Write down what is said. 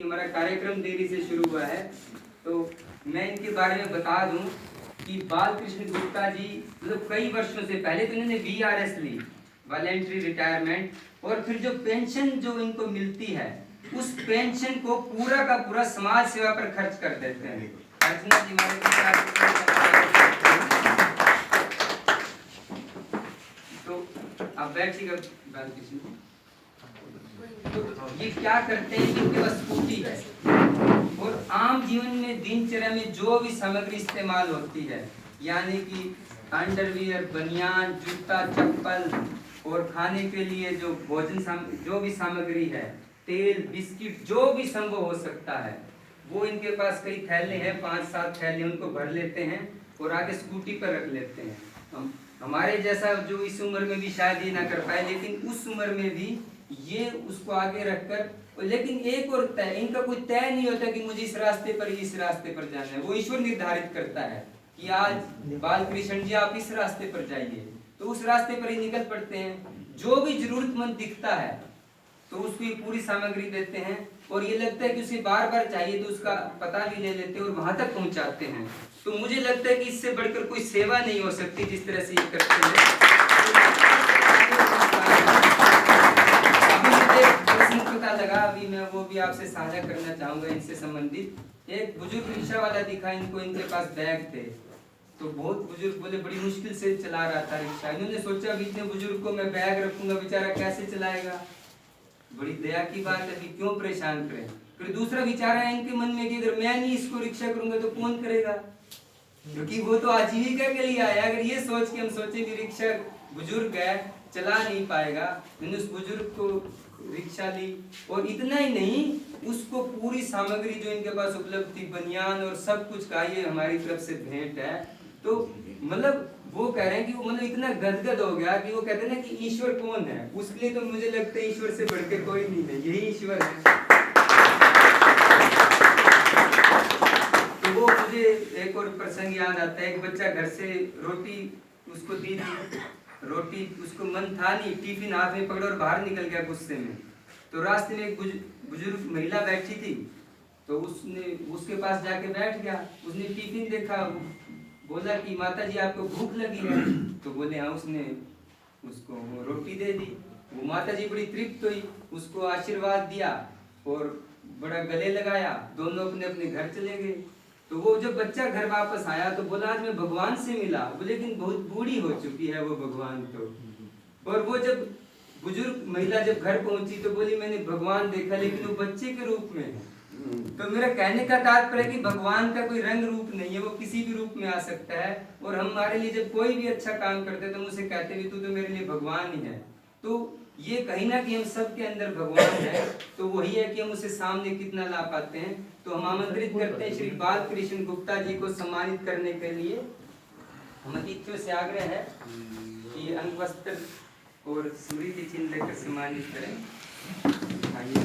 हमारा कार्यक्रम देरी से शुरू हुआ है, तो मैं इनके बारे में बता दूं कि बालकृष्ण गुप्ता जी मतलब कई वर्षों से पहले तो इन्होंने VRS ली, वॉलेंट्री रिटायरमेंट, और फिर जो पेंशन जो इनको मिलती है उस पेंशन को पूरा का पूरा समाज सेवा पर खर्च कर देते हैं। अर्चना जी तो आप बैठिएगा बालकृष्ण। तो ये क्या करते हैं कि इनके पास स्कूटी है और आम जीवन में दिनचर्या में जो भी सामग्री इस्तेमाल होती है, यानी कि अंडरवियर, बनियान, जूता, चप्पल और खाने के लिए जो भोजन जो भी सामग्री है, तेल, बिस्किट, जो भी संभव हो सकता है, वो इनके पास कई थैले हैं, 5-7 थैले, उनको भर लेते हैं और आगे स्कूटी पर रख लेते हैं। हमारे जैसा जो इस उम्र में भी शायद ये ना कर पाए, लेकिन उस उम्र में भी ये उसको आगे रखकर, लेकिन एक और तय, इनका कोई तय नहीं होता कि मुझे इस रास्ते पर जाना है। वो ईश्वर निर्धारित करता है कि आज बालकृष्ण जी आप इस रास्ते पर जाइए, तो उस रास्ते पर ही निकल पड़ते हैं। जो भी जरूरतमंद दिखता है तो उसको ये पूरी सामग्री देते हैं, और ये लगता है कि उसे बार बार चाहिए तो उसका पता भी ले लेते हैं और वहां तक पहुंचाते हैं। तो मुझे लगता है कि इससे बढ़कर कोई सेवा नहीं हो सकती जिस तरह से ये करते हैं। प्रश्न पता लगा, अभी मैं वो भी आपसे साझा करना चाहूंगा इनसे संबंधित। एक बुजुर्ग रिक्शा वाला दिखा इनको, इनके पास बैग थे, तो बहुत बुजुर्ग बोले बड़ी मुश्किल से चला रहा था रिक्शा। इन्होंने सोचा अभी इतने बुजुर्ग को मैं बैग रखूंगा, बेचारा कैसे चलाएगा, बड़ी दया की बात है, कि क्यों परेशान करें। फिर दूसरा विचार है इनके मन में कि अगर मैं नहीं इसको रिक्शा करूंगा तो कौन करेगा, क्योंकि वो तो आजीविका के लिए आया। अगर ये सोच के हम सोचे कि रिक्शा बुजुर्ग है, चला नहीं पाएगा, मैंने उस बुजुर्ग को रिक्शा ली, और इतना ही नहीं, उसको पूरी सामग्री जो इनके पास उपलब्ध थी, बनियान और सब कुछ का, ये हमारी तरफ से भेंट है। तो मतलब वो कह रहे हैं कि वो मतलब इतना गदगद हो गया कि वो कहते हैं ना कि ईश्वर कौन है, उसके लिए तो मुझे लगता है ईश्वर से बढ़कर कोई नहीं है, यही ईश्वर है। तो वो मुझे एक और प्रसंग याद आता है। एक बच्चा घर से रोटी उसको दी थी, रोटी उसको मन था नहीं, टिफिन हाथ में पकड़ा और बाहर निकल गया गुस्से में। तो रास्ते में एक बुजुर्ग महिला बैठी थी, तो उसने उसके पास जाके बैठ गया। उसने टिफिन देखा, बोला कि माता जी आपको भूख लगी है, तो बोले हाँ। उसने उसको वो रोटी दे दी। वो माता जी बड़ी तृप्त हुई, उसको आशीर्वाद दिया और बड़ा गले लगाया, दोनों अपने अपने घर चले गए। तो वो जब बच्चा घर वापस आया तो बोला आज मैं भगवान से मिला, लेकिन बहुत बूढ़ी हो चुकी है वो भगवान तो। और वो जब बुजुर्ग महिला जब घर पहुंची तो बोली मैंने भगवान देखा, लेकिन वो बच्चे के रूप में है। तो मेरा कहने का तात्पर्य है कि भगवान का कोई रंग रूप नहीं है, वो किसी भी रूप में आ सकता है। और हमारे लिए जब कोई भी अच्छा काम करते हैं तो मुझे कहते भी तू तो मेरे लिए भगवान ही है। तो ये कहीं ना कि हम सबके अंदर भगवान है, तो वही है कि हम उसे सामने कितना ला पाते हैं। तो हम आमंत्रित करते हैं श्री बालकृष्ण गुप्ता जी को सम्मानित करने के लिए। हम अतिथियों से आग्रह है कि अंगवस्त्र और स्मृति चिन्ह लेकर सम्मानित करें। आइए।